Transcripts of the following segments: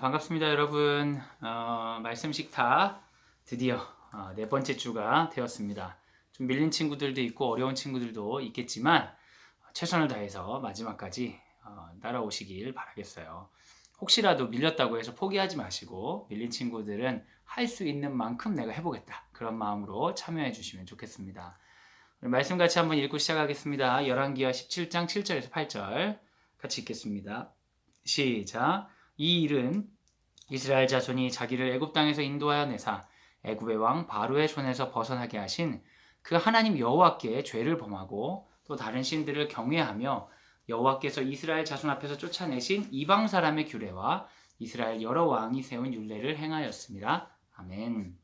반갑습니다, 여러분. 말씀 식탁 드디어 네 번째 주가 되었습니다. 좀 밀린 친구들도 있고 어려운 친구들도 있겠지만 최선을 다해서 마지막까지 따라오시길 바라겠어요. 혹시라도 밀렸다고 해서 포기하지 마시고 밀린 친구들은 할 수 있는 만큼 내가 해보겠다. 그런 마음으로 참여해 주시면 좋겠습니다. 말씀 같이 한번 읽고 시작하겠습니다. 열왕기하 17장 7절에서 8절 같이 읽겠습니다. 시작. 이 일은 이스라엘 자손이 자기를 애굽 땅에서 인도하여 내사 애굽의 왕 바로의 손에서 벗어나게 하신 그 하나님 여호와께 죄를 범하고 또 다른 신들을 경외하며 여호와께서 이스라엘 자손 앞에서 쫓아내신 이방 사람의 규례와 이스라엘 여러 왕이 세운 율례를 행하였습니다. 아멘.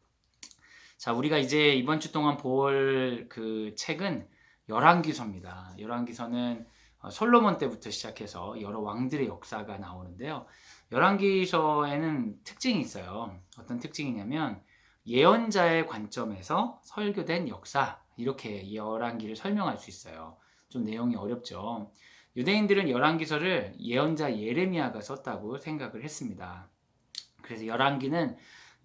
자, 우리가 이제 이번 주 동안 볼 그 책은 열왕기서입니다. 열왕기서는 솔로몬 때부터 시작해서 여러 왕들의 역사가 나오는데요. 열왕기서에는 특징이 있어요. 어떤 특징이냐면 예언자의 관점에서 설교된 역사, 이렇게 열왕기를 설명할 수 있어요. 좀 내용이 어렵죠. 유대인들은 열왕기서를 예언자 예레미야가 썼다고 생각을 했습니다. 그래서 열왕기는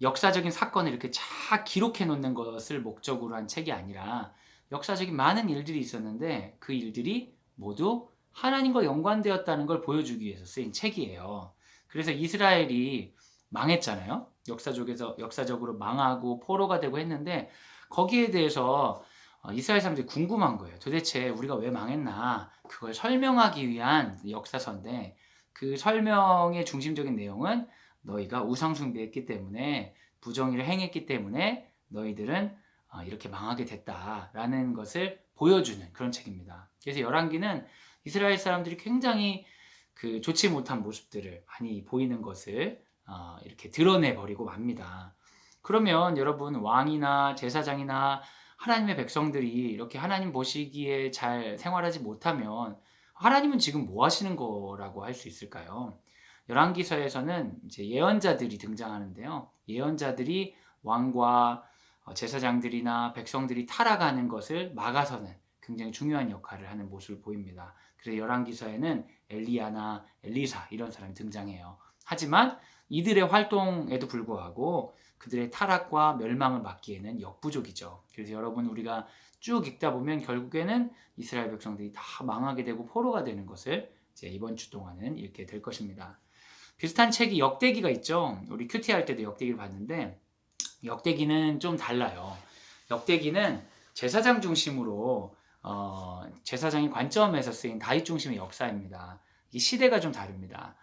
역사적인 사건을 이렇게 쫙 기록해 놓는 것을 목적으로 한 책이 아니라 역사적인 많은 일들이 있었는데 그 일들이 모두 하나님과 연관되었다는 걸 보여주기 위해서 쓰인 책이에요. 그래서 이스라엘이 망했잖아요. 역사적으로 망하고 포로가 되고 했는데 거기에 대해서 이스라엘 사람들이 궁금한 거예요. 도대체 우리가 왜 망했나? 그걸 설명하기 위한 역사서인데 그 설명의 중심적인 내용은 너희가 우상숭배했기 때문에 부정의를 행했기 때문에 너희들은 이렇게 망하게 됐다라는 것을 보여주는 그런 책입니다. 그래서 열왕기는 이스라엘 사람들이 굉장히 그 좋지 못한 모습들을 많이 보이는 것을 이렇게 드러내버리고 맙니다. 그러면 여러분 왕이나 제사장이나 하나님의 백성들이 이렇게 하나님 보시기에 잘 생활하지 못하면 하나님은 지금 뭐 하시는 거라고 할 수 있을까요? 열왕기서에서는 이제 예언자들이 등장하는데요. 예언자들이 왕과 제사장들이나 백성들이 타락하는 것을 막아서는 굉장히 중요한 역할을 하는 모습을 보입니다. 그래서 열왕기서에는 엘리야나 엘리사 이런 사람이 등장해요. 하지만 이들의 활동에도 불구하고 그들의 타락과 멸망을 막기에는 역부족이죠. 그래서 여러분 우리가 쭉 읽다 보면 결국에는 이스라엘 백성들이 다 망하게 되고 포로가 되는 것을 이제 이번 주 동안은 읽게 될 것입니다. 비슷한 책이 역대기가 있죠. 우리 큐티 할 때도 역대기를 봤는데 역대기는 좀 달라요. 역대기는 제사장 중심으로 제사장의 관점에서 쓰인 다윗 중심의 역사입니다. 이 시대가 좀 다릅니다.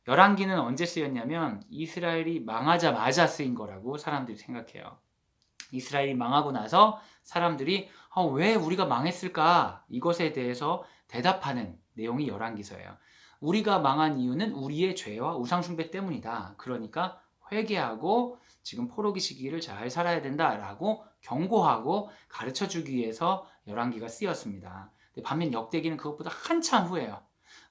열왕기는 언제 쓰였냐면 이스라엘이 망하자마자 쓰인 거라고 사람들이 생각해요. 이스라엘이 망하고 나서 사람들이 왜 우리가 망했을까? 이것에 대해서 대답하는 내용이 열왕기서예요. 우리가 망한 이유는 우리의 죄와 우상숭배 때문이다. 그러니까 회개하고 지금 포로기 시기를 잘 살아야 된다라고 경고하고 가르쳐주기 위해서 열왕기가 쓰였습니다. 반면 역대기는 그것보다 한참 후예요.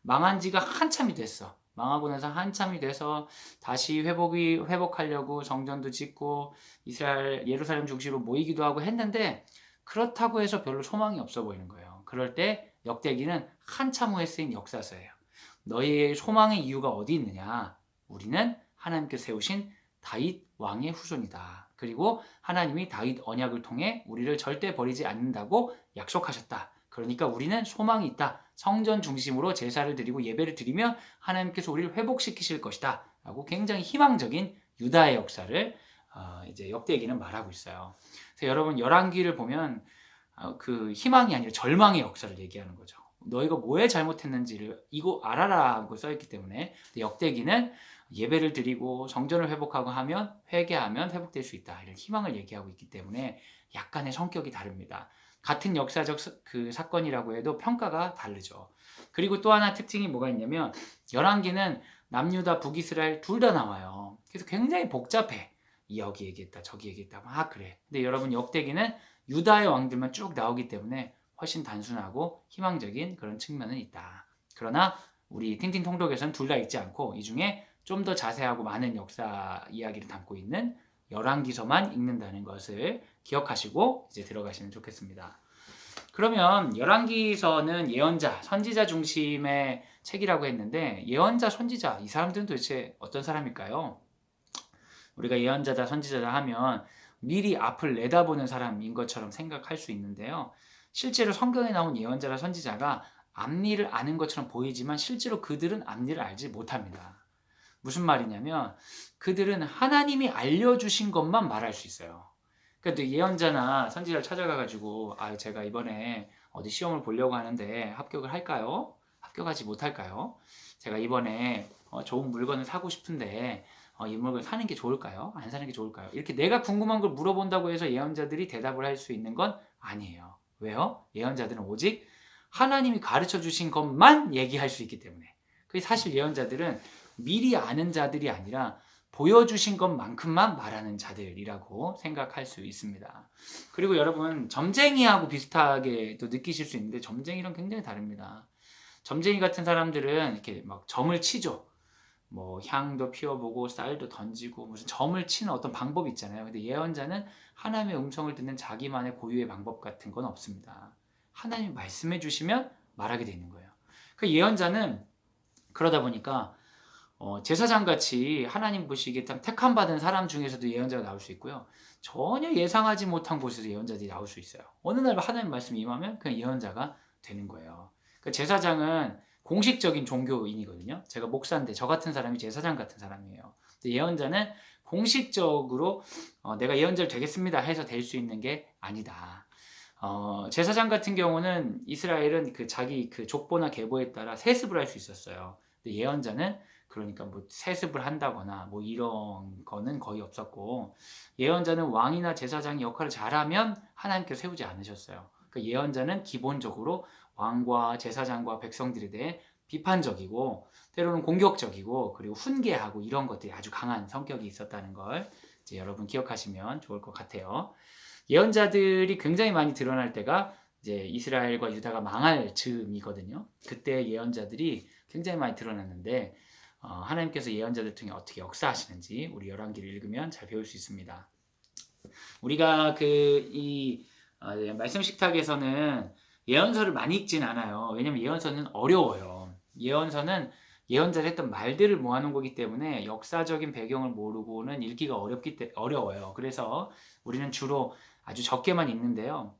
망한 지가 한참이 됐어. 망하고 나서 한참이 돼서 다시 회복하려고 성전도 짓고 이스라엘 예루살렘 중심으로 모이기도 하고 했는데 그렇다고 해서 별로 소망이 없어 보이는 거예요. 그럴 때 역대기는 한참 후에 쓰인 역사서예요. 너희의 소망의 이유가 어디 있느냐? 우리는 하나님께서 세우신 다윗 왕의 후손이다. 그리고 하나님이 다윗 언약을 통해 우리를 절대 버리지 않는다고 약속하셨다. 그러니까 우리는 소망이 있다. 성전 중심으로 제사를 드리고 예배를 드리면 하나님께서 우리를 회복시키실 것이다. 라고 굉장히 희망적인 유다의 역사를 이제 역대기는 말하고 있어요. 그래서 여러분 열왕기를 보면 그 희망이 아니라 절망의 역사를 얘기하는 거죠. 너희가 뭐에 잘못했는지를 이거 알아라 하고 써있기 때문에 역대기는 예배를 드리고 성전을 회복하고 하면 회개하면 회복될 수 있다. 이런 희망을 얘기하고 있기 때문에 약간의 성격이 다릅니다. 같은 역사적 그 사건이라고 해도 평가가 다르죠. 그리고 또 하나 특징이 뭐가 있냐면 열왕기는 남유다 북이스라엘 둘 다 나와요. 그래서 굉장히 복잡해. 여기 얘기했다 저기 얘기했다 막 그래. 근데 여러분 역대기는 유다의 왕들만 쭉 나오기 때문에 훨씬 단순하고 희망적인 그런 측면은 있다. 그러나 우리 팅팅통독에서는 둘 다 읽지 않고 이 중에 좀 더 자세하고 많은 역사 이야기를 담고 있는 열왕기서만 읽는다는 것을 기억하시고 이제 들어가시면 좋겠습니다. 그러면 열왕기서는 예언자, 선지자 중심의 책이라고 했는데 예언자, 선지자 이 사람들은 도대체 어떤 사람일까요? 우리가 예언자다, 선지자다 하면 미리 앞을 내다보는 사람인 것처럼 생각할 수 있는데요. 실제로 성경에 나온 예언자나 선지자가 앞일을 아는 것처럼 보이지만 실제로 그들은 앞일을 알지 못합니다. 무슨 말이냐면 그들은 하나님이 알려주신 것만 말할 수 있어요. 그러니까 예언자나 선지자를 찾아가가지고 제가 이번에 어디 시험을 보려고 하는데 합격을 할까요? 합격하지 못할까요? 제가 이번에 좋은 물건을 사고 싶은데 이 물건을 사는 게 좋을까요? 안 사는 게 좋을까요? 이렇게 내가 궁금한 걸 물어본다고 해서 예언자들이 대답을 할 수 있는 건 아니에요. 왜요? 예언자들은 오직 하나님이 가르쳐 주신 것만 얘기할 수 있기 때문에. 그래서 사실 예언자들은 미리 아는 자들이 아니라 보여주신 것만큼만 말하는 자들이라고 생각할 수 있습니다. 그리고 여러분 점쟁이하고 비슷하게 또 느끼실 수 있는데 점쟁이랑 굉장히 다릅니다. 점쟁이 같은 사람들은 이렇게 막 점을 치죠. 뭐 향도 피워보고 쌀도 던지고 무슨 점을 치는 어떤 방법이 있잖아요. 근데 예언자는 하나님의 음성을 듣는 자기만의 고유의 방법 같은 건 없습니다. 하나님이 말씀해 주시면 말하게 되는 거예요. 그 예언자는 그러다 보니까 제사장 같이 하나님 보시기에 참 택함 받은 사람 중에서도 예언자가 나올 수 있고요. 전혀 예상하지 못한 곳에서 예언자들이 나올 수 있어요. 어느 날 하나님 말씀이 임하면 그냥 예언자가 되는 거예요. 그 제사장은 공식적인 종교인이거든요. 제가 목사인데 저 같은 사람이 제사장 같은 사람이에요. 근데 예언자는 공식적으로 내가 예언자를 되겠습니다 해서 될 수 있는 게 아니다. 제사장 같은 경우는 이스라엘은 그 자기 그 족보나 계보에 따라 세습을 할 수 있었어요. 근데 예언자는 그러니까 뭐 세습을 한다거나 뭐 이런 거는 거의 없었고 예언자는 왕이나 제사장이 역할을 잘하면 하나님께서 세우지 않으셨어요. 그러니까 예언자는 기본적으로 왕과 제사장과 백성들에 대해 비판적이고 때로는 공격적이고 그리고 훈계하고 이런 것들이 아주 강한 성격이 있었다는 걸 이제 여러분 기억하시면 좋을 것 같아요. 예언자들이 굉장히 많이 드러날 때가 이제 이스라엘과 유다가 망할 즈음이거든요. 그때 예언자들이 굉장히 많이 드러났는데 하나님께서 예언자들 통해 어떻게 역사하시는지 우리 열왕기를 읽으면 잘 배울 수 있습니다. 우리가 이 말씀 식탁에서는 예언서를 많이 읽진 않아요. 왜냐면 예언서는 어려워요. 예언서는 예언자가 했던 말들을 모아놓은 거기 때문에 역사적인 배경을 모르고는 읽기가 어려워요. 그래서 우리는 주로 아주 적게만 읽는데요.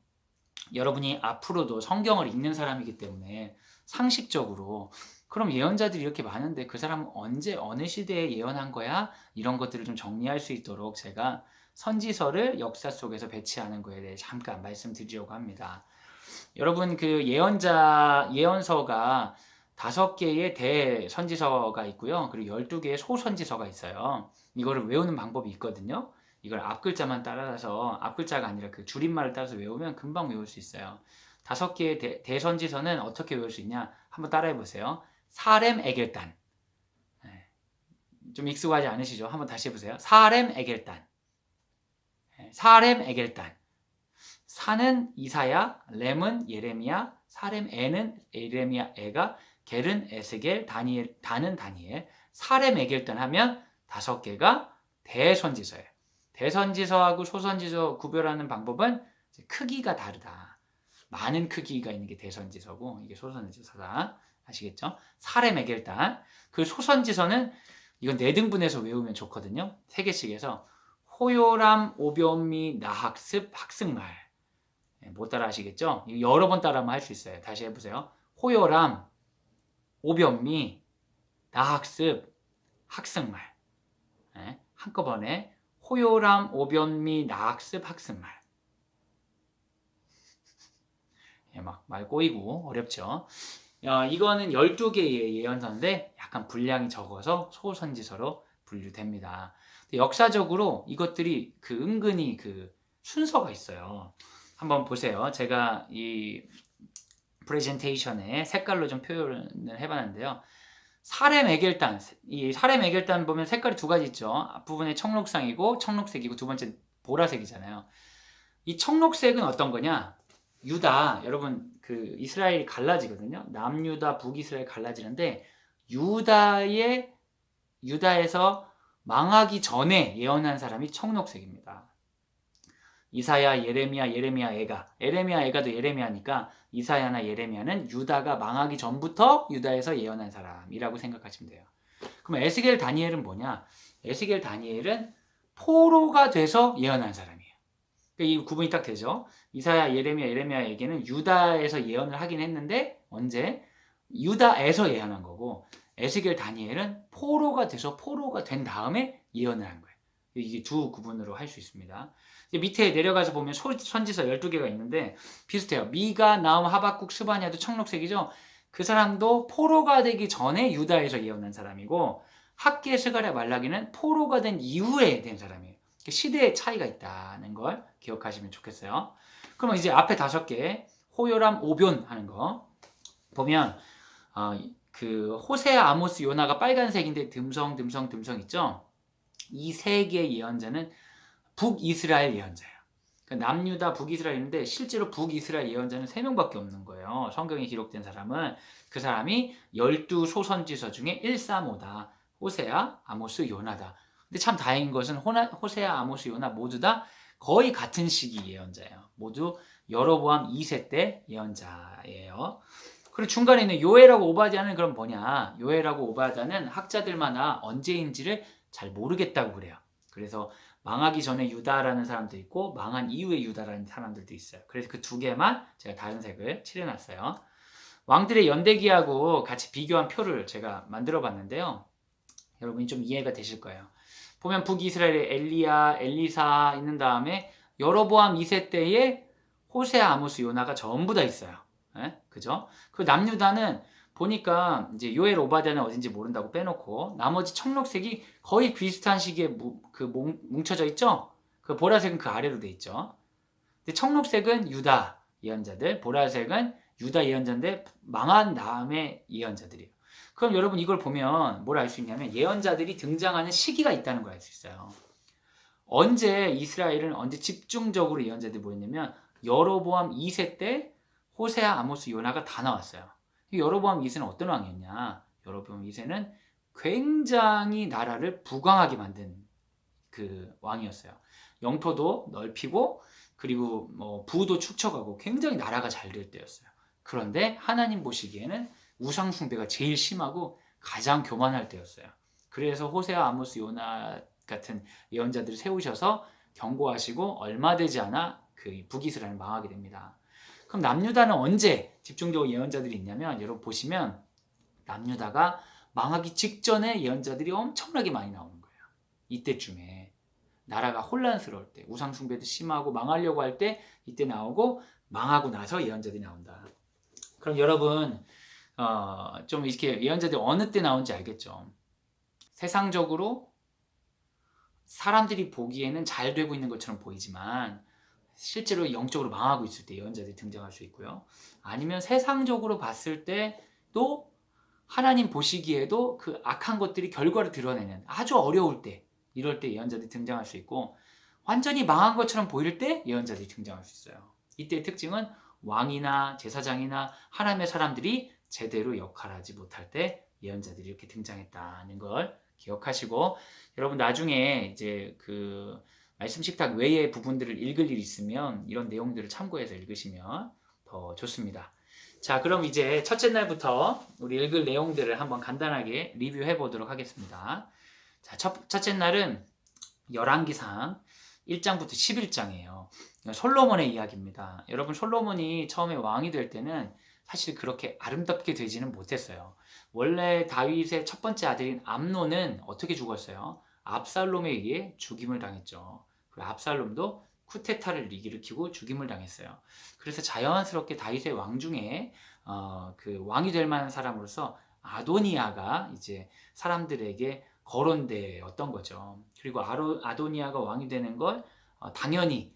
여러분이 앞으로도 성경을 읽는 사람이기 때문에 상식적으로 그럼 예언자들이 이렇게 많은데 그 사람은 언제 어느 시대에 예언한 거야? 이런 것들을 좀 정리할 수 있도록 제가 선지서를 역사 속에서 배치하는 거에 대해 잠깐 말씀드리려고 합니다. 여러분 그 예언서가 5개의 대선지서가 있고요. 그리고 12개의 소선지서가 있어요. 이거를 외우는 방법이 있거든요. 이걸 앞글자만 따라서 앞글자가 아니라 그 줄임말을 따라서 외우면 금방 외울 수 있어요. 5개의 대선지서는 어떻게 외울 수 있냐? 한번 따라해 보세요. 사렘 에겔단. 좀 익숙하지 않으시죠? 한번 다시 해보세요. 사렘 에겔단. 사렘 에겔단. 사는 이사야, 렘은 예레미야, 사렘 에는 예레미야 에가, 겔은 에스겔, 다는 다니엘. 사렘 에겔단 하면 5개가 대선지서예요. 대선지서하고 소선지서 구별하는 방법은 크기가 다르다. 많은 크기가 있는 게 대선지서고 이게 소선지서다. 아시겠죠? 사렘 에겔단. 그 소선지서는 이건 4등분해서 외우면 좋거든요. 3개씩 해서 호요람, 오변미, 나학습, 학승말. 못 따라 하시겠죠? 여러 번 따라하면 할 수 있어요. 다시 해보세요. 호요람, 오변미, 나학습, 학승말. 한꺼번에 호요람, 오변미, 나학습, 학승말. 막 말 꼬이고 어렵죠? 이거는 12개의 예언서인데 약간 분량이 적어서 소선지서로 분류됩니다. 역사적으로 이것들이 은근히 순서가 있어요. 한번 보세요. 제가 이 프레젠테이션에 색깔로 좀 표현을 해봤는데요. 사렘 에겔단, 이 사렘 에겔단 보면 색깔이 2가지 있죠. 앞부분에 청록색이고 두 번째 보라색이잖아요. 이 청록색은 어떤 거냐? 유다, 여러분 이스라엘이 갈라지거든요. 남유다, 북이스라엘 갈라지는데 유다에서 망하기 전에 예언한 사람이 청록색입니다. 이사야, 예레미야, 에가도 예레미야니까 이사야나 예레미야는 유다가 망하기 전부터 유다에서 예언한 사람이라고 생각하시면 돼요. 그럼 에스겔, 다니엘은 뭐냐? 에스겔, 다니엘은 포로가 돼서 예언한 사람이에요. 이 구분이 딱 되죠. 이사야, 예레미야에게는 유다에서 예언을 하긴 했는데 언제? 유다에서 예언한 거고, 에스겔, 다니엘은 포로가 돼서 포로가 된 다음에 예언을 한 거예요. 이게 두 구분으로 할 수 있습니다. 밑에 내려가서 보면 선지서 12개가 있는데 비슷해요. 미가, 나움, 하박국, 스바냐도 청록색이죠. 그 사람도 포로가 되기 전에 유다에서 예언한 사람이고, 학개, 스가랴, 말라기는 포로가 된 이후에 된 사람이에요. 시대의 차이가 있다는 걸 기억하시면 좋겠어요. 그러면 이제 앞에 5개 호요람, 오변 하는 거 보면 그 호세아, 아모스, 요나가 빨간색인데 듬성 있죠. 이 3개의 예언자는 북이스라엘 예언자예요. 그러니까 남유다, 북이스라엘인데 실제로 북이스라엘 예언자는 3명밖에 없는 거예요. 성경에 기록된 사람은. 그 사람이 12소선지서 중에 135다. 호세아, 아모스, 요나다. 근데 참 다행인 것은 호세아, 아모스, 요나 모두 다 거의 같은 시기 예언자예요. 모두 여로보암 2세 때 예언자예요. 그리고 중간에 있는 요엘하고 오바댜는 그럼 뭐냐? 요엘하고 오바댜는 학자들마다 언제인지를 잘 모르겠다고 그래요. 그래서 망하기 전에 유다라는 사람도 있고 망한 이후에 유다라는 사람들도 있어요. 그래서 그 2개만 제가 다른 색을 칠해놨어요. 왕들의 연대기하고 같이 비교한 표를 제가 만들어 봤는데요. 여러분이 좀 이해가 되실 거예요. 보면 북이스라엘에 엘리야, 엘리사 있는 다음에 여로보암 2세 때에 호세아, 아모스, 요나가 전부 다 있어요. 네? 그죠? 그 남유다는 보니까 이제 요엘, 오바댜는 어딘지 모른다고 빼놓고 나머지 청록색이 거의 비슷한 시기에 뭉쳐져 있죠? 그 보라색은 그 아래로 돼 있죠. 근데 청록색은 유다 예언자들, 보라색은 유다 예언자인데 망한 다음에 예언자들이에요. 그럼 여러분 이걸 보면 뭘 알 수 있냐면 예언자들이 등장하는 시기가 있다는 걸 알 수 있어요. 언제 이스라엘은 언제 집중적으로 예언자들이 모였냐면 여로보암 2세 때 호세아, 아모스, 요나가 다 나왔어요. 여로보암 2세는 어떤 왕이었냐? 여로보암 2세는 굉장히 나라를 부강하게 만든 그 왕이었어요. 영토도 넓히고 그리고 부도 축척하고 굉장히 나라가 잘 될 때였어요. 그런데 하나님 보시기에는 우상 숭배가 제일 심하고 가장 교만할 때였어요. 그래서 호세아, 아모스, 요나 같은 예언자들을 세우셔서 경고하시고 얼마 되지 않아 그 북이스라엘은 망하게 됩니다. 그럼 남유다는 언제 집중적으로 예언자들이 있냐면 여러분 보시면 남유다가 망하기 직전에 예언자들이 엄청나게 많이 나오는 거예요. 이때쯤에 나라가 혼란스러울 때, 우상 숭배도 심하고 망하려고 할 때 이때 나오고 망하고 나서 예언자들이 나온다. 그럼 여러분 좀 이렇게 예언자들이 어느 때 나온지 알겠죠? 세상적으로 사람들이 보기에는 잘 되고 있는 것처럼 보이지만 실제로 영적으로 망하고 있을 때 예언자들이 등장할 수 있고요. 아니면 세상적으로 봤을 때도 하나님 보시기에도 그 악한 것들이 결과를 드러내는 아주 어려울 때, 이럴 때 예언자들이 등장할 수 있고, 완전히 망한 것처럼 보일 때 예언자들이 등장할 수 있어요. 이때의 특징은 왕이나 제사장이나 하나님의 사람들이 제대로 역할하지 못할 때 예언자들이 이렇게 등장했다는 걸 기억하시고, 여러분 나중에 이제 그 말씀 식탁 외의 부분들을 읽을 일이 있으면 이런 내용들을 참고해서 읽으시면 더 좋습니다. 자, 그럼 이제 첫째 날부터 우리 읽을 내용들을 한번 간단하게 리뷰해 보도록 하겠습니다. 자, 첫째 날은 열왕기상 1장부터 11장이에요. 솔로몬의 이야기입니다. 여러분 솔로몬이 처음에 왕이 될 때는 사실 그렇게 아름답게 되지는 못했어요. 원래 다윗의 첫 번째 아들인 암논은 어떻게 죽었어요? 압살롬에 의해 죽임을 당했죠. 그리고 압살롬도 쿠데타를 일으키고 죽임을 당했어요. 그래서 자연스럽게 다윗의 왕 중에 그 왕이 될 만한 사람으로서 아도니아가 이제 사람들에게 거론되었던 거죠. 그리고 아도니아가 왕이 되는 걸 당연히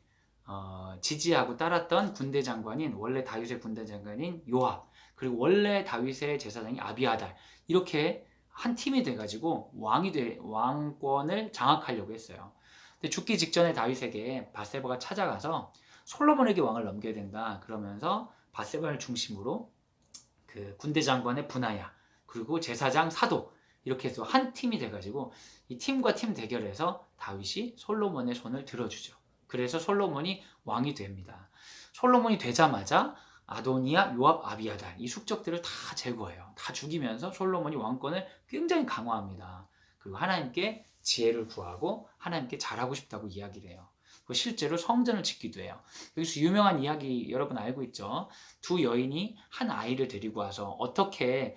지지하고 따랐던 군대 장관인 원래 다윗의 군대 장관인 요압, 그리고 원래 다윗의 제사장이 아비아달, 이렇게 한 팀이 돼가지고 왕권을 장악하려고 했어요. 근데 죽기 직전에 다윗에게 밧세바가 찾아가서 솔로몬에게 왕을 넘겨야 된다 그러면서 밧세바를 중심으로 그 군대 장관의 분하야, 그리고 제사장 사도, 이렇게 해서 한 팀이 돼가지고 이 팀과 팀 대결에서 다윗이 솔로몬의 손을 들어주죠. 그래서 솔로몬이 왕이 됩니다. 솔로몬이 되자마자 아도니아, 요압, 아비아달 이 숙적들을 다 제거해요. 다 죽이면서 솔로몬이 왕권을 굉장히 강화합니다. 그리고 하나님께 지혜를 구하고 하나님께 잘하고 싶다고 이야기를 해요. 그리고 실제로 성전을 짓기도 해요. 여기서 유명한 이야기 여러분 알고 있죠? 두 여인이 한 아이를 데리고 와서 어떻게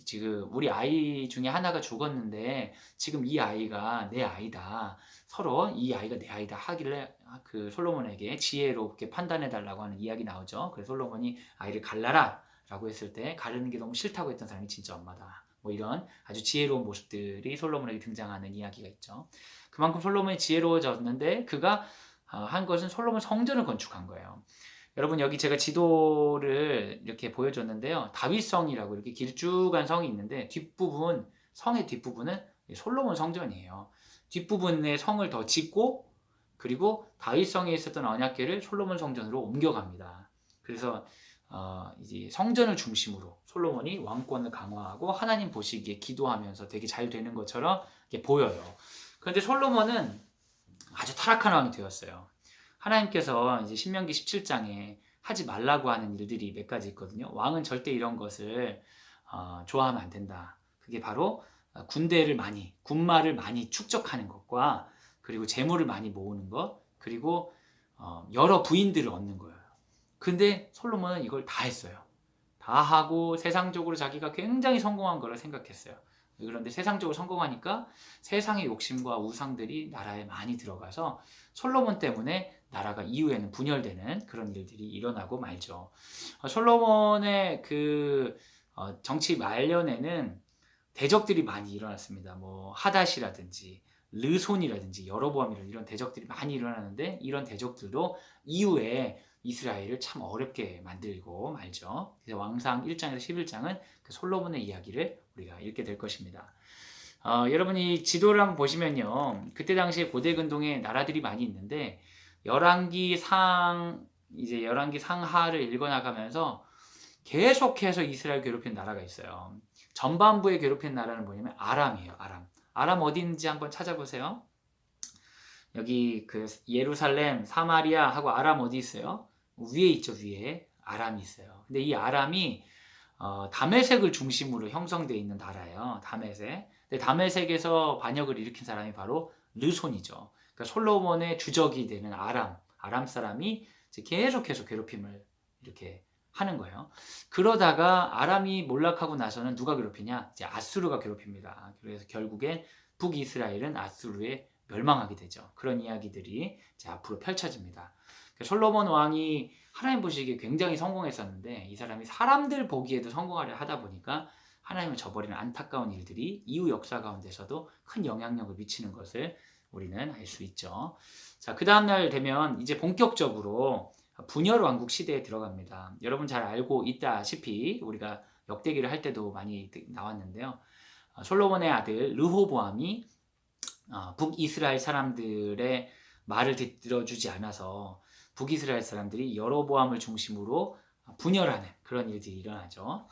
지금 우리 아이 중에 하나가 죽었는데 지금 이 아이가 내 아이다. 서로 이 아이가 내 아이다 하길래 그 솔로몬에게 지혜롭게 판단해 달라고 하는 이야기 나오죠. 그래서 솔로몬이 아이를 갈라라 라고 했을 때 가르는 게 너무 싫다고 했던 사람이 진짜 엄마다. 뭐 이런 아주 지혜로운 모습들이 솔로몬에게 등장하는 이야기가 있죠. 그만큼 솔로몬이 지혜로워졌는데 그가 한 것은 솔로몬 성전을 건축한 거예요. 여러분 여기 제가 지도를 이렇게 보여줬는데요. 다윗성이라고 이렇게 길쭉한 성이 있는데 성의 뒷부분은 솔로몬 성전이에요. 뒷부분에 성을 더 짓고 그리고 다윗성에 있었던 언약궤를 솔로몬 성전으로 옮겨갑니다. 그래서 이제 성전을 중심으로 솔로몬이 왕권을 강화하고 하나님 보시기에 기도하면서 되게 잘 되는 것처럼 이렇게 보여요. 그런데 솔로몬은 아주 타락한 왕이 되었어요. 하나님께서 이제 신명기 17장에 하지 말라고 하는 일들이 몇 가지 있거든요. 왕은 절대 이런 것을 좋아하면 안 된다. 그게 바로 군마를 많이 축적하는 것과 그리고 재물을 많이 모으는 것 그리고 여러 부인들을 얻는 거예요. 근데 솔로몬은 이걸 다 했어요. 다 하고 세상적으로 자기가 굉장히 성공한 거라 생각했어요. 그런데 세상적으로 성공하니까 세상의 욕심과 우상들이 나라에 많이 들어가서 솔로몬 때문에 나라가 이후에는 분열되는 그런 일들이 일어나고 말죠. 솔로몬의 그 정치 말년에는 대적들이 많이 일어났습니다. 뭐 하닷이라든지 르손이라든지 여로보암이라든지 이런 대적들이 많이 일어나는데 이런 대적들도 이후에 이스라엘을 참 어렵게 만들고 말죠. 그래서 왕상 1장에서 11장은 그 솔로몬의 이야기를 우리가 읽게 될 것입니다. 여러분이 지도를 한번 보시면요. 그때 당시에 고대 근동에 나라들이 많이 있는데 열왕기 상하를 읽어나가면서 계속해서 이스라엘 괴롭힌 나라가 있어요. 전반부에 괴롭힌 나라는 뭐냐면 아람이에요. 아람 어디 있는지 한번 찾아보세요. 여기 그 예루살렘, 사마리아 하고 아람 어디 있어요? 위에 있죠. 위에 아람이 있어요. 근데 이 아람이 다메섹을 중심으로 형성되어 있는 나라예요. 다메섹. 근데 다메섹에서 반역을 일으킨 사람이 바로 르손이죠. 그러니까 솔로몬의 주적이 되는 아람 사람이 계속해서 괴롭힘을 이렇게 하는 거예요. 그러다가 아람이 몰락하고 나서는 누가 괴롭히냐? 이제 아수르가 괴롭힙니다. 그래서 결국엔 북이스라엘은 아수르에 멸망하게 되죠. 그런 이야기들이 이제 앞으로 펼쳐집니다. 솔로몬 왕이 하나님 보시기에 굉장히 성공했었는데 이 사람이 사람들 보기에도 성공하려 하다 보니까 하나님을 저버리는 안타까운 일들이 이후 역사 가운데서도 큰 영향력을 미치는 것을 우리는 알 수 있죠. 자, 그 다음날 되면 이제 본격적으로 분열 왕국 시대에 들어갑니다. 여러분 잘 알고 있다시피 우리가 역대기를 할 때도 많이 나왔는데요. 솔로몬의 아들 르호보암이 북이스라엘 사람들의 말을 들어주지 않아서 북이스라엘 사람들이 여로보암을 중심으로 분열하는 그런 일들이 일어나죠.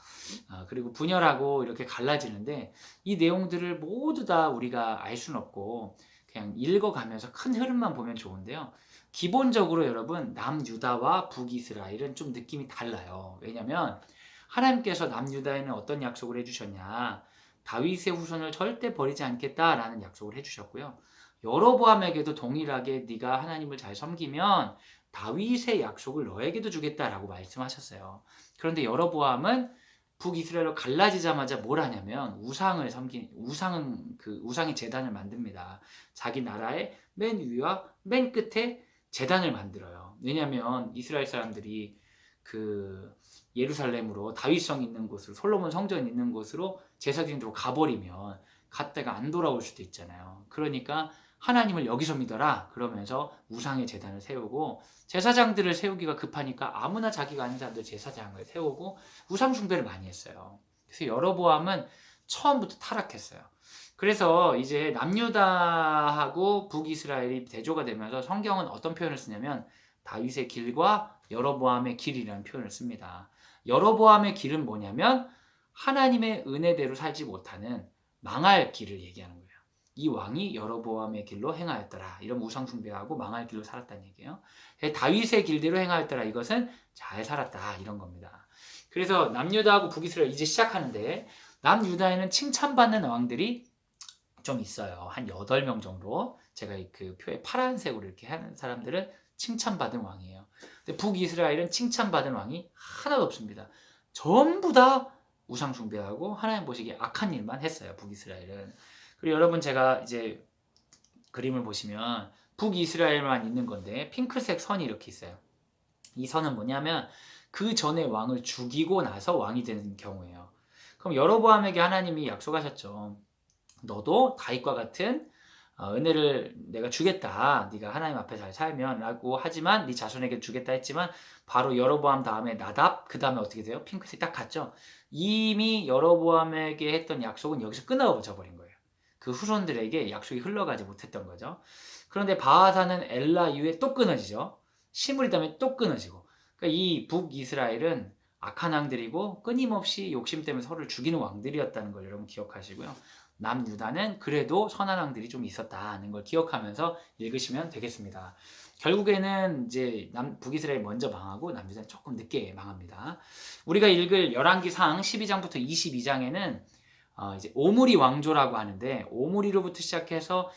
그리고 분열하고 이렇게 갈라지는데 이 내용들을 모두 다 우리가 알 수는 없고 그냥 읽어가면서 큰 흐름만 보면 좋은데요. 기본적으로 여러분 남유다와 북이스라엘은 좀 느낌이 달라요. 왜냐하면 하나님께서 남유다에는 어떤 약속을 해주셨냐. 다윗의 후손을 절대 버리지 않겠다라는 약속을 해주셨고요. 여로보암에게도 동일하게 네가 하나님을 잘 섬기면 다윗의 약속을 너에게도 주겠다라고 말씀하셨어요. 그런데 여로보암은 북이스라엘로 갈라지자마자 뭘 하냐면 우상의 제단을 만듭니다. 자기 나라의 맨 위와 맨 끝에 제단을 만들어요. 왜냐하면 이스라엘 사람들이 그 예루살렘으로 다윗성 있는 곳으로 솔로몬 성전 있는 곳으로 제사 드리러 가버리면 갔다가 안 돌아올 수도 있잖아요. 그러니까 하나님을 여기서 믿어라 그러면서 우상의 제단을 세우고 제사장들을 세우기가 급하니까 아무나 자기가 아는 사람들 제사장을 세우고 우상 숭배를 많이 했어요. 그래서 여로보암은 처음부터 타락했어요. 그래서 이제 남유다하고 북이스라엘이 대조가 되면서 성경은 어떤 표현을 쓰냐면 다윗의 길과 여로보암의 길이라는 표현을 씁니다. 여로보암의 길은 뭐냐면 하나님의 은혜대로 살지 못하는 망할 길을 얘기하는 거예요. 이 왕이 여로보암의 길로 행하였더라. 이런 우상 숭배하고 망할 길로 살았다는 얘기예요. 다윗의 길대로 행하였더라. 이것은 잘 살았다. 이런 겁니다. 그래서 남유다하고 북이스라엘 이제 시작하는데 남유다에는 칭찬받는 왕들이 좀 있어요. 한 8명 정도. 제가 그 표에 파란색으로 이렇게 하는 사람들은 칭찬받은 왕이에요. 근데 북이스라엘은 칭찬받은 왕이 하나도 없습니다. 전부 다 우상 숭배하고 하나님 보시기에 악한 일만 했어요. 북이스라엘은. 그리고 여러분 제가 이제 그림을 보시면 북이스라엘만 있는 건데 핑크색 선이 이렇게 있어요. 이 선은 뭐냐면 그 전에 왕을 죽이고 나서 왕이 된 경우예요. 그럼 여로보암에게 하나님이 약속하셨죠. 너도 다윗과 같은 은혜를 내가 주겠다. 네가 하나님 앞에 잘 살면 라고 하지만 네 자손에게 주겠다 했지만 바로 여로보암 다음에 나답 그 다음에 어떻게 돼요? 핑크색 딱 갔죠. 이미 여로보암에게 했던 약속은 여기서 끊어져 버린 거예요. 그 후손들에게 약속이 흘러가지 못했던 거죠. 그런데 바하사는 엘라 이후에 또 끊어지죠. 시므리 다음에 또 끊어지고. 그러니까 이 북이스라엘은 악한 왕들이고 끊임없이 욕심 때문에 서로를 죽이는 왕들이었다는 걸 여러분 기억하시고요. 남유다는 그래도 선한 왕들이 좀 있었다는 걸 기억하면서 읽으시면 되겠습니다. 결국에는 이제 북이스라엘이 먼저 망하고 남유다는 조금 늦게 망합니다. 우리가 읽을 열왕기상 12장부터 22장에는 이제 오므리 왕조라고 하는데 오므리로부터 시작해서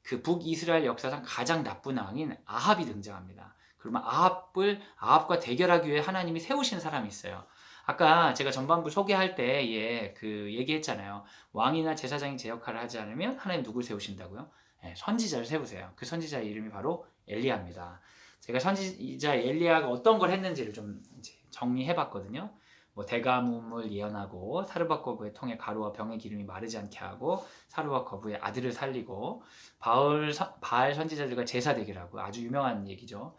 그 북이스라엘 역사상 가장 나쁜 왕인 아합이 등장합니다. 그러면 아합과 대결하기 위해 하나님이 세우신 사람이 있어요. 아까 제가 전반부 소개할 때에 그 얘기했잖아요. 왕이나 제사장이 제 역할을 하지 않으면 하나님 누굴 세우신다고요? 네, 선지자를 세우세요. 그 선지자의 이름이 바로 엘리야입니다. 제가 선지자 엘리야가 어떤 걸 했는지를 좀 정리해봤거든요. 뭐 대가뭄을 예언하고 사르밧 거부의 통에 가루와 병의 기름이 마르지 않게 하고 사르밧 거부의 아들을 살리고 바알 선지자들과 제사 대결하고 아주 유명한 얘기죠.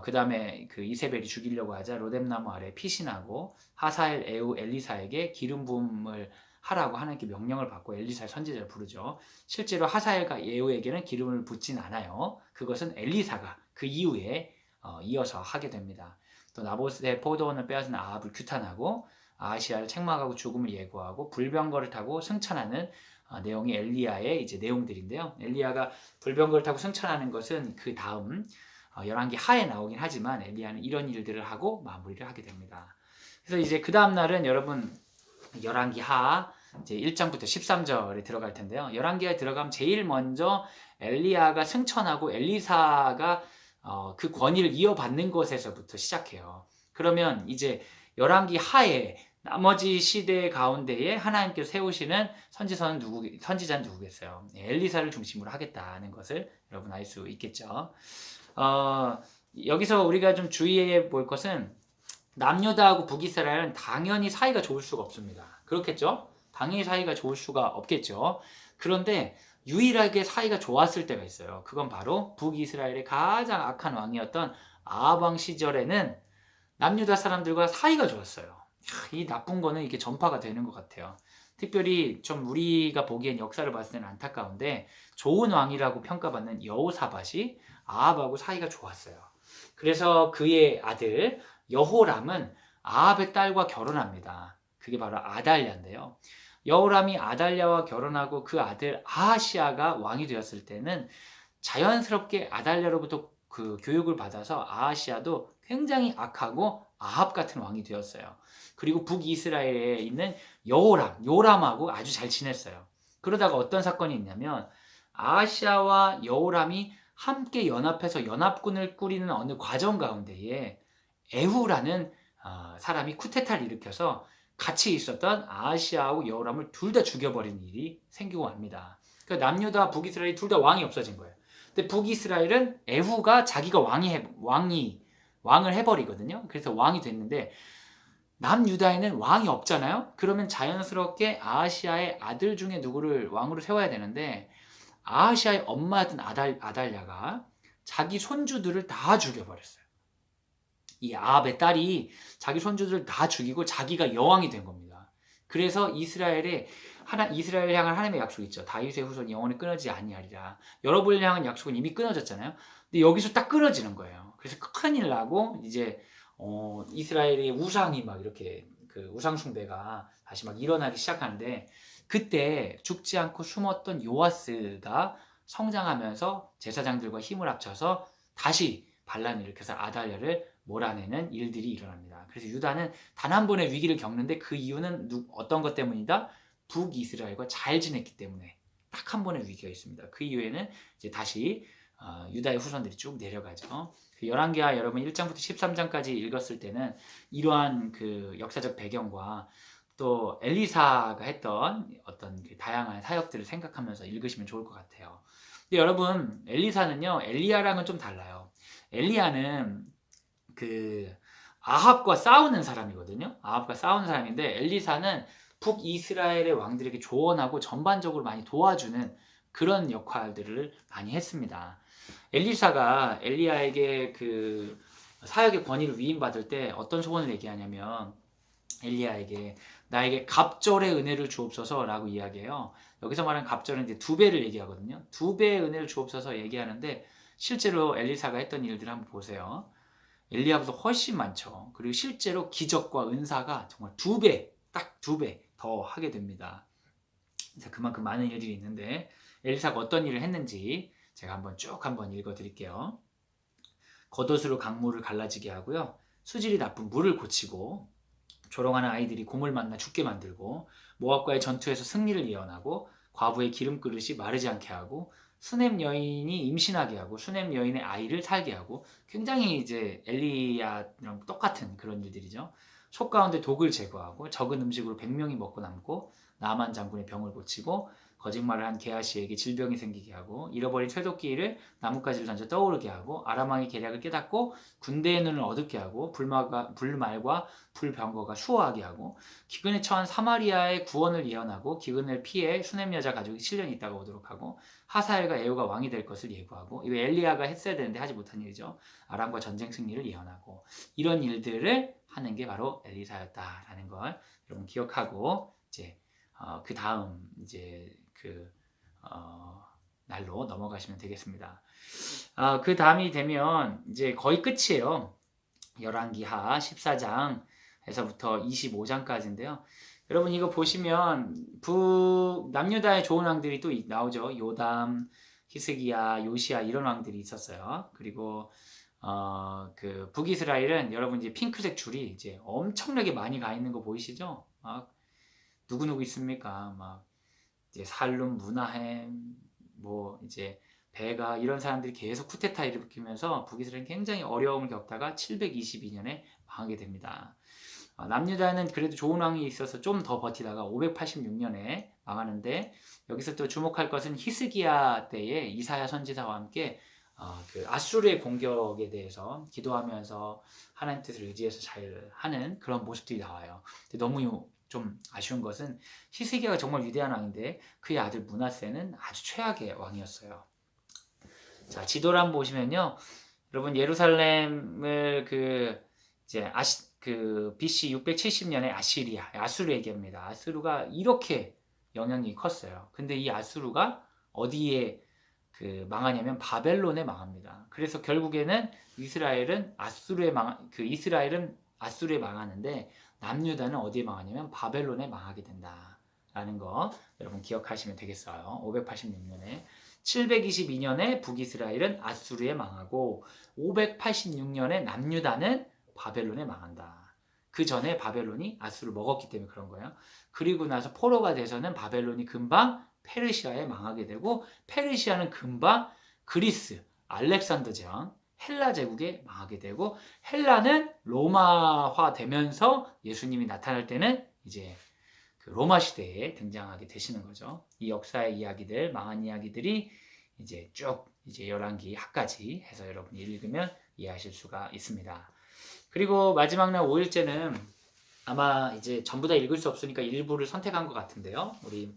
그 다음에 그 이세벨이 죽이려고 하자 로뎀나무 아래 피신하고 하사엘, 에우, 엘리사에게 기름 부음을 하라고 하나님께 명령을 받고 엘리사의 선지자를 부르죠. 실제로 하사엘과 에우에게는 기름을 붓진 않아요. 그것은 엘리사가 그 이후에 이어서 하게 됩니다. 또 나봇의 포도원을 빼앗은 아합을 규탄하고 아하시아를 책망하고 죽음을 예고하고 불병거를 타고 승천하는 내용이 엘리야의 이제 내용들인데요. 엘리야가 불병거를 타고 승천하는 것은 그 다음 열왕기 하에 나오긴 하지만 엘리야는 이런 일들을 하고 마무리를 하게 됩니다. 그래서 이제 그 다음 날은 여러분 열왕기 하 이제 1장부터 13절에 들어갈 텐데요. 열왕기에 들어가면 제일 먼저 엘리야가 승천하고 엘리사가 그 권위를 이어받는 것에서부터 시작해요. 그러면 이제 열왕기 하에 나머지 시대 가운데에 하나님께서 세우시는 선지자는 누구겠어요? 엘리사를 중심으로 하겠다는 것을 여러분 알 수 있겠죠. 여기서 우리가 좀 주의해 볼 것은 남유다하고 북이스라엘은 당연히 사이가 좋을 수가 없습니다. 그렇겠죠? 당연히 사이가 좋을 수가 없겠죠. 그런데 유일하게 사이가 좋았을 때가 있어요. 그건 바로 북이스라엘의 가장 악한 왕이었던 아합 왕 시절에는 남유다 사람들과 사이가 좋았어요. 이 나쁜 거는 이게 전파가 되는 것 같아요. 특별히 좀 우리가 보기엔 역사를 봤을 때는 안타까운데 좋은 왕이라고 평가받는 여호사밧이 아합하고 사이가 좋았어요. 그래서 그의 아들 여호람은 아합의 딸과 결혼합니다. 그게 바로 아달랴인데요. 여호람이 아달랴와 결혼하고 그 아들 아하시아가 왕이 되었을 때는 자연스럽게 아달랴로부터 그 교육을 받아서 아하시아도 굉장히 악하고 아합 같은 왕이 되었어요. 그리고 북이스라엘에 있는 요람하고 아주 잘 지냈어요. 그러다가 어떤 사건이 있냐면 아하시아와 여호람이 함께 연합해서 연합군을 꾸리는 어느 과정 가운데에 에후라는 사람이 쿠데타를 일으켜서 같이 있었던 아하시아하고 여호람을 둘 다 죽여버리는 일이 생기고 맙니다. 그러니까 남유다 북이스라엘이 둘 다 왕이 없어진 거예요. 근데 북이스라엘은 에후가 자기가 왕을 해버리거든요. 그래서 왕이 됐는데 남유다에는 왕이 없잖아요. 그러면 자연스럽게 아하시아의 아들 중에 누구를 왕으로 세워야 되는데 아하시아의 엄마였던 아달랴가 자기 손주들을 다 죽여버렸어요. 이 아합의 딸이 자기 손주들을 다 죽이고 자기가 여왕이 된 겁니다. 그래서 이스라엘을 향한 하나님의 약속이 있죠. 다윗의 후손이 영원히 끊어지지 아니하리라. 여러분을 향한 약속은 이미 끊어졌잖아요. 근데 여기서 딱 끊어지는 거예요. 그래서 큰일 나고 이제 이스라엘의 우상이 막 이렇게 그 우상 숭배가 다시 막 일어나기 시작하는데 그때 죽지 않고 숨었던 요아스가 성장하면서 제사장들과 힘을 합쳐서 다시 반란을 일으켜서 아달랴를 몰아내는 일들이 일어납니다. 그래서 유다는 단 한 번의 위기를 겪는데 그 이유는 어떤 것 때문이다? 북이스라엘과 잘 지냈기 때문에 딱 한 번의 위기가 있습니다. 그 이후에는 이제 다시 유다의 후손들이 쭉 내려가죠. 그 열왕기하 여러분 1장부터 13장까지 읽었을 때는 이러한 그 역사적 배경과 또 엘리사가 했던 어떤 그 다양한 사역들을 생각하면서 읽으시면 좋을 것 같아요. 근데 여러분 엘리사는요 엘리야랑은 좀 달라요. 엘리야는 그 아합과 싸우는 사람이거든요. 아합과 싸우는 사람인데 엘리사는 북이스라엘의 왕들에게 조언하고 전반적으로 많이 도와주는 그런 역할들을 많이 했습니다. 엘리사가 엘리야에게 그 사역의 권위를 위임받을 때 어떤 소원을 얘기하냐면 엘리야에게 나에게 갑절의 은혜를 주옵소서라고 이야기해요. 여기서 말하는 갑절은 이제 2배를 얘기하거든요. 2배의 은혜를 주옵소서 얘기하는데 실제로 엘리사가 했던 일들 한번 보세요. 엘리야보다 훨씬 많죠. 그리고 실제로 기적과 은사가 정말 2배, 딱 2배 더 하게 됩니다. 그래서 그만큼 많은 일들이 있는데 엘리사가 어떤 일을 했는지 제가 한번 읽어드릴게요. 겉옷으로 강물을 갈라지게 하고요. 수질이 나쁜 물을 고치고 조롱하는 아이들이 곰을 만나 죽게 만들고 모압과의 전투에서 승리를 예언하고 과부의 기름그릇이 마르지 않게 하고 수넴 여인이 임신하게 하고 수넴 여인의 아이를 살게 하고 굉장히 이제 엘리야랑 똑같은 그런 일들이죠. 속 가운데 독을 제거하고 적은 음식으로 100명이 먹고 남고 나만 장군의 병을 고치고 거짓말을 한 게하시에게 질병이 생기게 하고 잃어버린 쇠도끼를 나뭇가지를 던져 떠오르게 하고 아람왕의 계략을 깨닫고 군대의 눈을 어둡게 하고 불말과 불병거가 수호하게 하고 기근에 처한 사마리아의 구원을 예언하고 기근을 피해 수넴 여자 가족이 7년 있다가 오도록 하고 하사엘과 에후가 왕이 될 것을 예고하고 이거 엘리야가 했어야 되는데 하지 못한 일이죠. 아람과 전쟁 승리를 예언하고 이런 일들을 하는 게 바로 엘리사였다라는 걸 여러분 기억하고 이제 그 다음 이제 날로 넘어가시면 되겠습니다. 그 다음이 되면 이제 거의 끝이에요. 열왕기하 14장에서부터 25장까지인데요. 여러분 이거 보시면 남유다의 좋은 왕들이 또 나오죠. 요담, 히스기야, 요시야 이런 왕들이 있었어요. 그리고 그 북이스라엘은 여러분 이제 핑크색 줄이 이제 엄청나게 많이 가 있는 거 보이시죠? 막 누구 있습니까? 막 이제 살룸, 무나햄, 뭐 이제 베가 이런 사람들이 계속 쿠데타 일으키면서 북이스라엘은 굉장히 어려움을 겪다가 722년에 망하게 됩니다. 남유다는 그래도 좋은 왕이 있어서 좀 더 버티다가 586년에 망하는데 여기서 또 주목할 것은 히스기야 때에 이사야 선지자와 함께 그 아수르의 공격에 대해서 기도하면서 하나님 뜻을 의지해서 잘 하는 그런 모습들이 나와요. 근데 너무 좀 아쉬운 것은 히스기야가 정말 위대한 왕인데 그의 아들 므낫세는 아주 최악의 왕이었어요. 자, 지도를 한번 보시면요. 여러분 예루살렘을 이제 BC 670년에 아수르 얘기합니다. 아수르가 이렇게 영향이 컸어요. 근데 이 아수르가 어디에 망하냐면 바벨론에 망합니다. 그래서 결국에는 이스라엘은 아수르에 망하는데 남유다는 어디에 망하냐면 바벨론에 망하게 된다라는 거 여러분 기억하시면 되겠어요. 586년에 722년에 북이스라엘은 아수르에 망하고 586년에 남유다는 바벨론에 망한다. 그 전에 바벨론이 아수르를 먹었기 때문에 그런 거예요. 그리고 나서 포로가 돼서는 바벨론이 금방 페르시아에 망하게 되고 페르시아는 금방 그리스, 알렉산더 제왕, 헬라 제국에 망하게 되고 헬라는 로마화 되면서 예수님이 나타날 때는 이제 그 로마 시대에 등장하게 되시는 거죠. 이 역사의 이야기들, 망한 이야기들이 이제 쭉 이제 열왕기 하까지 해서 여러분이 읽으면 이해하실 수가 있습니다. 그리고 마지막 날 5일째는 아마 이제 전부 다 읽을 수 없으니까 일부를 선택한 것 같은데요. 우리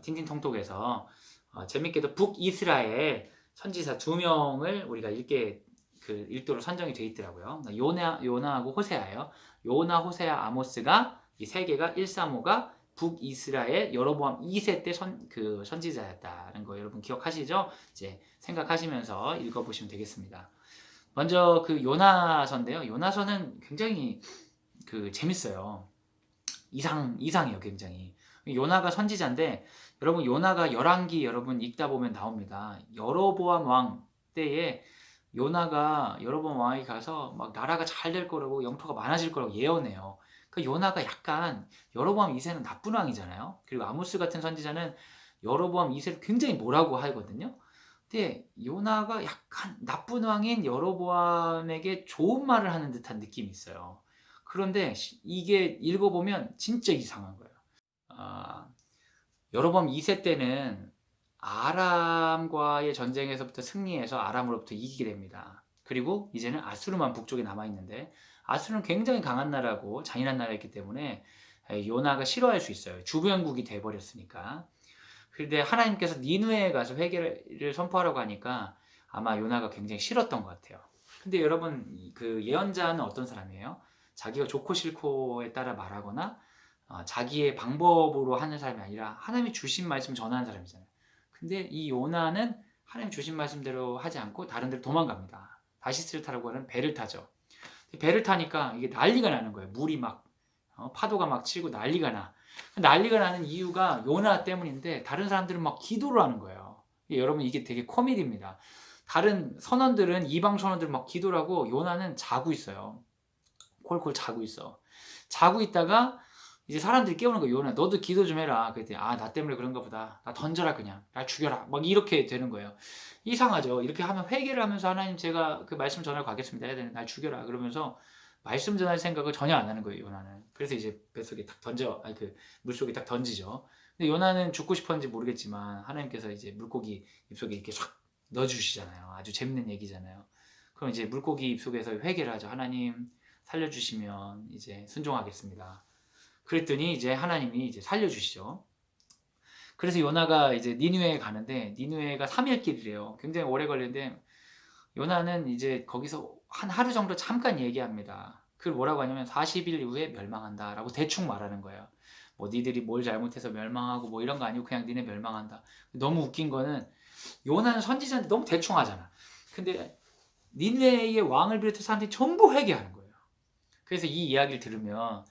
틴틴통톡에서 재밌게도 북이스라엘 선지자 2명을 우리가 읽도록 선정이 되어 있더라고요. 요나하고 호세아예요. 요나, 호세아, 아모스가 이 세 개가 135가 북이스라엘 여로보암 2세 때 선지자였다는 거 여러분 기억하시죠? 이제 생각하시면서 읽어보시면 되겠습니다. 먼저 요나서인데요. 요나서는 굉장히 재밌어요. 이상해요, 굉장히. 요나가 선지자인데 여러분 요나가 열왕기 여러분 읽다 보면 나옵니다. 여로보암 왕 때에 요나가 여로보암 왕이 가서 막 나라가 잘 될 거라고 영토가 많아질 거라고 예언해요. 그 요나가 약간 여로보암 2세는 나쁜 왕이잖아요. 그리고 아모스 같은 선지자는 여로보암 2세를 굉장히 뭐라고 하거든요. 근데 요나가 약간 나쁜 왕인 여로보암에게 좋은 말을 하는 듯한 느낌이 있어요. 그런데 이게 읽어보면 진짜 이상한 거예요. 아, 여로보암 2세 때는 아람과의 전쟁에서부터 승리해서 아람으로부터 이기게 됩니다. 그리고 이제는 아수르만 북쪽에 남아있는데 아수르는 굉장히 강한 나라고 잔인한 나라였기 때문에 요나가 싫어할 수 있어요. 주변국이 돼버렸으니까. 그런데 하나님께서 니누에 가서 회개를 선포하라고 하니까 아마 요나가 굉장히 싫었던 것 같아요. 근데 여러분 그 예언자는 어떤 사람이에요? 자기가 좋고 싫고에 따라 말하거나 자기의 방법으로 하는 사람이 아니라 하나님이 주신 말씀 전하는 사람이잖아요. 근데 이 요나는 하나님 주신 말씀대로 하지 않고 다른 데로 도망갑니다. 다시스를 타라고 하는 배를 타죠. 배를 타니까 이게 난리가 나는 거예요. 물이 막 파도가 막 치고 난리가 나. 난리가 나는 이유가 요나 때문인데 다른 사람들은 막 기도를 하는 거예요. 여러분 이게 되게 코미디입니다. 다른 선원들은 이방 선원들은 막 기도를 하고 요나는 자고 있어요. 콜콜 자고 있어. 자고 있다가 이제 사람들이 깨우는 거예요. 요나 너도 기도 좀 해라. 그랬더니 나 때문에 그런가 보다. 나 던져라 그냥. 날 죽여라. 막 이렇게 되는 거예요. 이상하죠. 이렇게 하면 회개를 하면서 하나님 제가 그 말씀 전하러 가겠습니다. 해야 되는 날 죽여라. 그러면서 말씀 전할 생각을 전혀 안 하는 거예요. 요나는. 그래서 이제 뱃속에 딱 그 물속에 딱 던지죠. 근데 요나는 죽고 싶었는지 모르겠지만 하나님께서 이제 물고기 입속에 이렇게 싹 넣어주시잖아요. 아주 재밌는 얘기잖아요. 그럼 이제 물고기 입속에서 회개를 하죠. 하나님 살려주시면 이제 순종하겠습니다. 그랬더니 이제 하나님이 이제 살려주시죠. 그래서 요나가 이제 니누에 가는데 니누에가 3일 길이래요. 굉장히 오래 걸리는데 요나는 이제 거기서 한 하루 정도 잠깐 얘기합니다. 그걸 뭐라고 하냐면 40일 이후에 멸망한다라고 대충 말하는 거예요. 뭐 니들이 뭘 잘못해서 멸망하고 뭐 이런 거 아니고 그냥 니네 멸망한다. 너무 웃긴 거는 요나는 선지자인데 너무 대충 하잖아. 근데 니네의 왕을 비롯해서 사람들이 전부 회개하는 거예요. 그래서 이 이야기를 들으면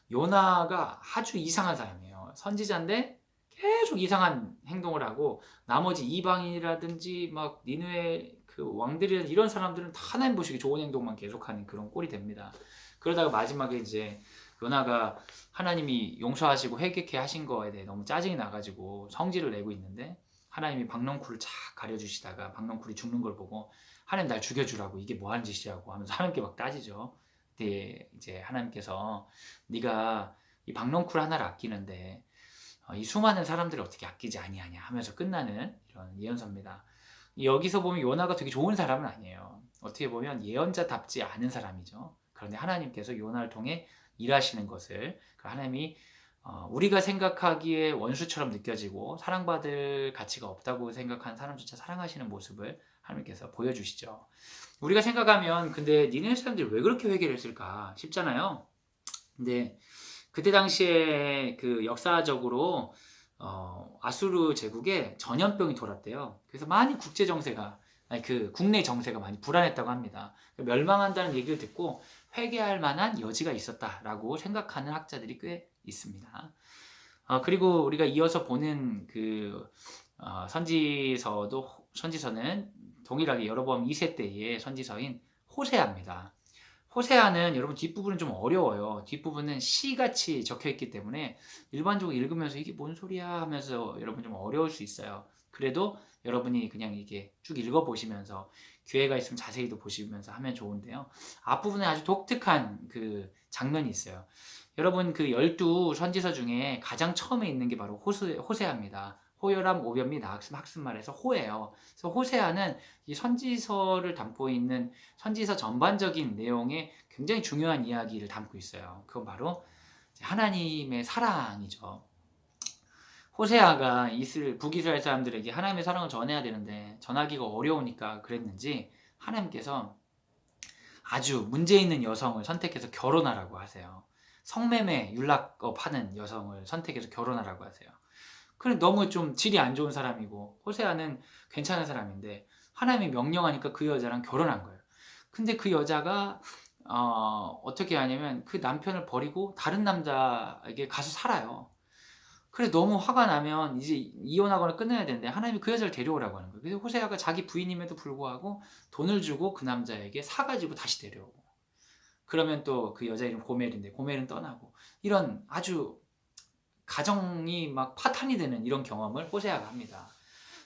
요나가 아주 이상한 사람이에요. 선지자인데 계속 이상한 행동을 하고 나머지 이방인이라든지 막 니느웨 그 왕들이라든지 이런 사람들은 다 하나님 보시기 좋은 행동만 계속하는 그런 꼴이 됩니다. 그러다가 마지막에 이제 요나가 하나님이 용서하시고 회개케 하신 거에 대해 너무 짜증이 나가지고 성질을 내고 있는데 하나님이 박넝쿨을 착 가려주시다가 박넝쿨이 죽는 걸 보고 하나님 날 죽여주라고 이게 뭐 하는 짓이라고 하면서 하나님께 막 따지죠. 그때 이제 하나님께서 네가 이 박넝쿨 하나를 아끼는데 이 수많은 사람들을 어떻게 아끼지 아니하냐 하면서 끝나는 이런 예언서입니다. 여기서 보면 요나가 되게 좋은 사람은 아니에요. 어떻게 보면 예언자답지 않은 사람이죠. 그런데 하나님께서 요나를 통해 일하시는 것을 하나님이 우리가 생각하기에 원수처럼 느껴지고 사랑받을 가치가 없다고 생각하는 사람조차 사랑하시는 모습을 하나님께서 보여주시죠. 우리가 생각하면 근데 니네 사람들이 왜 그렇게 회개를 했을까 싶잖아요. 근데 그때 당시에 그 역사적으로 아수르 제국에 전염병이 돌았대요. 그래서 많이 그 국내 정세가 많이 불안했다고 합니다. 멸망한다는 얘기를 듣고 회개할 만한 여지가 있었다라고 생각하는 학자들이 꽤 있습니다. 그리고 우리가 이어서 보는 그 선지서는 동일하게 여로보암 2세 때의 선지서인 호세아입니다. 호세아는 여러분 뒷부분은 좀 어려워요. 뒷부분은 시같이 적혀있기 때문에 일반적으로 읽으면서 이게 뭔 소리야 하면서 여러분 좀 어려울 수 있어요. 그래도 여러분이 그냥 이게 쭉 읽어보시면서 기회가 있으면 자세히도 보시면서 하면 좋은데요. 앞부분에 아주 독특한 그 장면이 있어요. 여러분 그 12선지서 중에 가장 처음에 있는 게 바로 호세아입니다. 호요람 오변미 학습말에서 호예요. 그래서 호세아는 이 선지서를 담고 있는 선지서 전반적인 내용에 굉장히 중요한 이야기를 담고 있어요. 그건 바로 하나님의 사랑이죠. 호세아가 북이스라엘 사람들에게 하나님의 사랑을 전해야 되는데 전하기가 어려우니까 그랬는지 하나님께서 아주 문제 있는 여성을 선택해서 결혼하라고 하세요. 성매매 윤락업 하는 여성을 선택해서 결혼하라고 하세요. 그래 너무 좀 질이 안 좋은 사람이고 호세아는 괜찮은 사람인데 하나님이 명령하니까 그 여자랑 결혼한 거예요. 근데 그 여자가 어떻게 하냐면 그 남편을 버리고 다른 남자에게 가서 살아요. 그래 너무 화가 나면 이제 이혼하거나 끝내야 되는데 하나님이 그 여자를 데려오라고 하는 거예요. 그래서 호세아가 자기 부인임에도 불구하고 돈을 주고 그 남자에게 사가지고 다시 데려오고, 그러면 또 그 여자 이름 고멜인데 고멜은 떠나고, 이런 아주 가정이 막 파탄이 되는 이런 경험을 호세아가 합니다.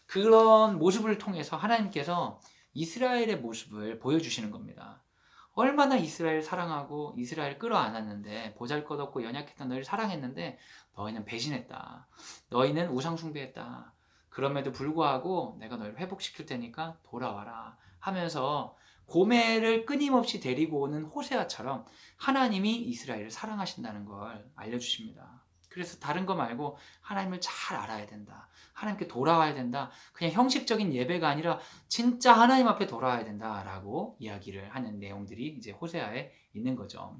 그런 모습을 통해서 하나님께서 이스라엘의 모습을 보여주시는 겁니다. 얼마나 이스라엘 사랑하고 이스라엘 끌어안았는데, 보잘것없고 연약했던 너희를 사랑했는데 너희는 배신했다. 너희는 우상 숭배했다. 그럼에도 불구하고 내가 너희를 회복시킬 테니까 돌아와라 하면서 고멜을 끊임없이 데리고 오는 호세아처럼 하나님이 이스라엘을 사랑하신다는 걸 알려주십니다. 그래서 다른 거 말고 하나님을 잘 알아야 된다. 하나님께 돌아와야 된다. 그냥 형식적인 예배가 아니라 진짜 하나님 앞에 돌아와야 된다라고 이야기를 하는 내용들이 이제 호세아에 있는 거죠.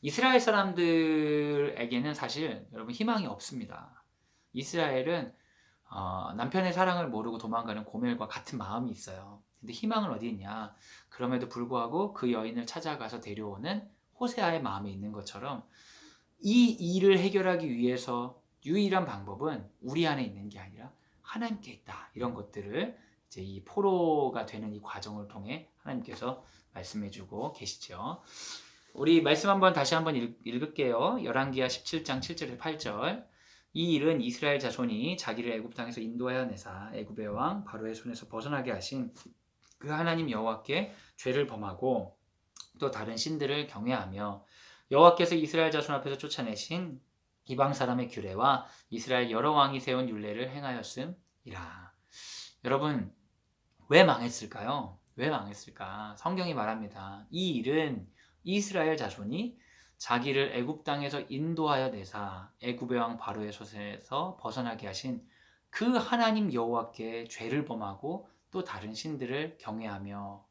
이스라엘 사람들에게는 사실 여러분 희망이 없습니다. 이스라엘은 남편의 사랑을 모르고 도망가는 고멜과 같은 마음이 있어요. 근데 희망은 어디 있냐? 그럼에도 불구하고 그 여인을 찾아가서 데려오는 호세아의 마음이 있는 것처럼, 이 일을 해결하기 위해서 유일한 방법은 우리 안에 있는 게 아니라 하나님께 있다. 이런 것들을 이제 이 포로가 되는 이 과정을 통해 하나님께서 말씀해주고 계시죠. 우리 말씀 한번 다시 한번 읽을게요. 열왕기하 17장 7절에서 8절. 이 일은 이스라엘 자손이 자기를 애굽 땅에서 인도하여 내사 애굽의 왕 바로의 손에서 벗어나게 하신 그 하나님 여호와께 죄를 범하고 또 다른 신들을 경외하며 여호와께서 이스라엘 자손 앞에서 쫓아내신 이방 사람의 규례와 이스라엘 여러 왕이 세운 율례를 행하였음이라. 여러분, 왜 망했을까요? 왜 망했을까? 성경이 말합니다. 이 일은 이스라엘 자손이 자기를 애굽 땅에서 인도하여 내사 애굽의 왕 바로의 손에서 벗어나게 하신 그 하나님 여호와께 죄를 범하고 또 다른 신들을 경외하며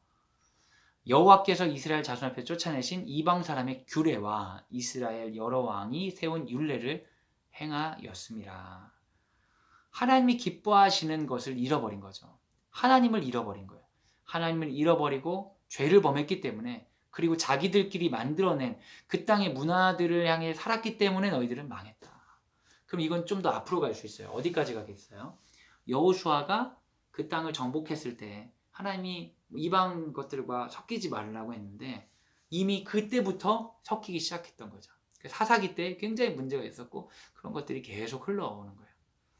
여호와께서 이스라엘 자손 앞에 쫓아내신 이방 사람의 규례와 이스라엘 여러 왕이 세운 율례를 행하였습니다. 하나님이 기뻐하시는 것을 잃어버린 거죠. 하나님을 잃어버린 거예요. 하나님을 잃어버리고 죄를 범했기 때문에, 그리고 자기들끼리 만들어낸 그 땅의 문화들을 향해 살았기 때문에 너희들은 망했다. 그럼 이건 좀 더 앞으로 갈 수 있어요. 어디까지 가겠어요? 여호수아가 그 땅을 정복했을 때 하나님이 이방 것들과 섞이지 말라고 했는데 이미 그때부터 섞이기 시작했던 거죠. 사사기 때 굉장히 문제가 있었고 그런 것들이 계속 흘러오는 거예요.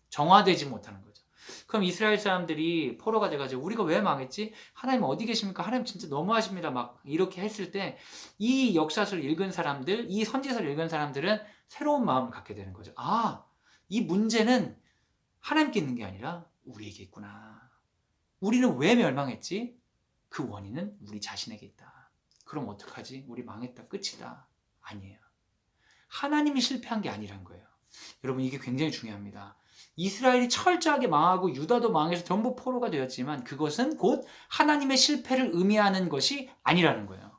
정화되지 못하는 거죠. 그럼 이스라엘 사람들이 포로가 돼가지고 우리가 왜 망했지? 하나님 어디 계십니까? 하나님 진짜 너무하십니다. 막 이렇게 했을 때 이 역사서를 읽은 사람들, 이 선지서를 읽은 사람들은 새로운 마음을 갖게 되는 거죠. 아, 이 문제는 하나님께 있는 게 아니라 우리에게 있구나. 우리는 왜 멸망했지? 그 원인은 우리 자신에게 있다. 그럼 어떡하지? 우리 망했다. 끝이다. 아니에요. 하나님이 실패한 게 아니란 거예요. 여러분, 이게 굉장히 중요합니다. 이스라엘이 철저하게 망하고 유다도 망해서 전부 포로가 되었지만 그것은 곧 하나님의 실패를 의미하는 것이 아니라는 거예요.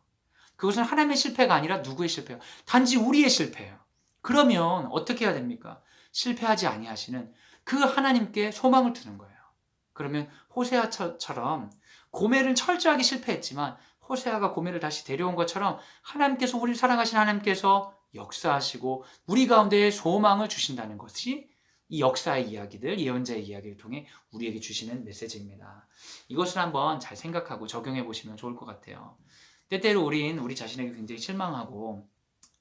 그것은 하나님의 실패가 아니라 누구의 실패예요? 단지 우리의 실패예요. 그러면 어떻게 해야 됩니까? 실패하지 아니하시는 그 하나님께 소망을 두는 거예요. 그러면 호세아처럼 고멜은 철저하게 실패했지만 호세아가 고멜을 다시 데려온 것처럼 하나님께서 우리를 사랑하신 하나님께서 역사하시고 우리 가운데에 소망을 주신다는 것이 이 역사의 이야기들, 예언자의 이야기를 통해 우리에게 주시는 메시지입니다. 이것을 한번 잘 생각하고 적용해 보시면 좋을 것 같아요. 때때로 우리 자신에게 굉장히 실망하고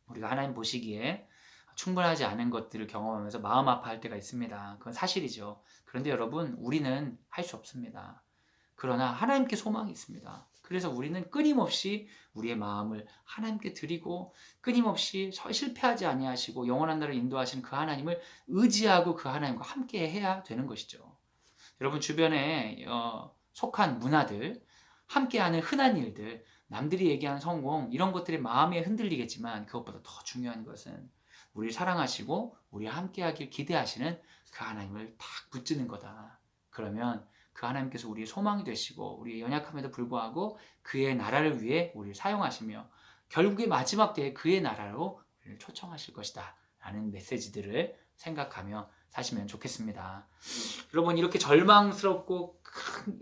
우리가 하나님 보시기에 충분하지 않은 것들을 경험하면서 마음 아파할 때가 있습니다. 그건 사실이죠. 그런데 여러분, 우리는 할 수 없습니다. 그러나 하나님께 소망이 있습니다. 그래서 우리는 끊임없이 우리의 마음을 하나님께 드리고 끊임없이 실패하지 아니하시고 영원한 날을 인도하시는 그 하나님을 의지하고 그 하나님과 함께 해야 되는 것이죠. 여러분 주변에 속한 문화들, 함께하는 흔한 일들, 남들이 얘기한 성공, 이런 것들이 마음에 흔들리겠지만 그것보다 더 중요한 것은 우리를 사랑하시고 우리와 함께하길 기대하시는 그 하나님을 딱 붙드는 거다. 그러면 그 하나님께서 우리의 소망이 되시고 우리의 연약함에도 불구하고 그의 나라를 위해 우리를 사용하시며 결국에 마지막 때에 그의 나라로 우리를 초청하실 것이다 라는 메시지들을 생각하며 사시면 좋겠습니다. 여러분, 이렇게 절망스럽고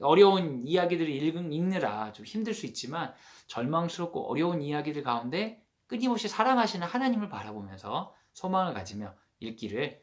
어려운 이야기들을 읽느라 좀 힘들 수 있지만 절망스럽고 어려운 이야기들 가운데 끊임없이 사랑하시는 하나님을 바라보면서 소망을 가지며 읽기를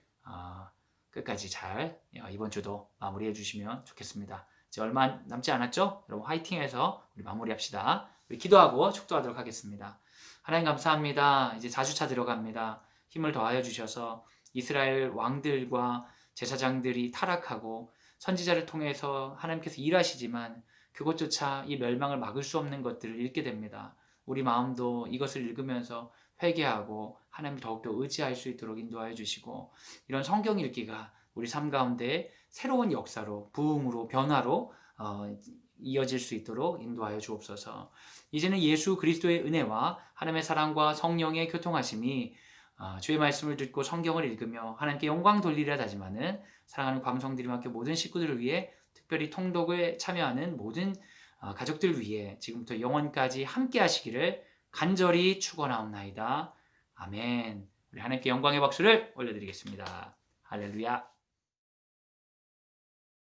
끝까지 잘 이번 주도 마무리해 주시면 좋겠습니다. 이제 얼마 남지 않았죠? 여러분 화이팅해서 우리 마무리합시다. 우리 기도하고 축도하도록 하겠습니다. 하나님 감사합니다. 이제 4주차 들어갑니다. 힘을 더하여 주셔서 이스라엘 왕들과 제사장들이 타락하고 선지자를 통해서 하나님께서 일하시지만 그것조차 이 멸망을 막을 수 없는 것들을 읽게 됩니다. 우리 마음도 이것을 읽으면서 회개하고 하나님을 더욱더 의지할 수 있도록 인도하여 주시고 이런 성경 읽기가 우리 삶 가운데 새로운 역사로 부흥으로 변화로 이어질 수 있도록 인도하여 주옵소서. 이제는 예수 그리스도의 은혜와 하나님의 사랑과 성령의 교통하심이 주의 말씀을 듣고 성경을 읽으며 하나님께 영광 돌리려 다짐하는 사랑하는 광성드림학교 모든 식구들을 위해 특별히 통독에 참여하는 모든 가족들 위해 지금부터 영원까지 함께 하시기를 간절히 축원하옵나이다. 아멘. 우리 하나님께 영광의 박수를 올려드리겠습니다. 할렐루야.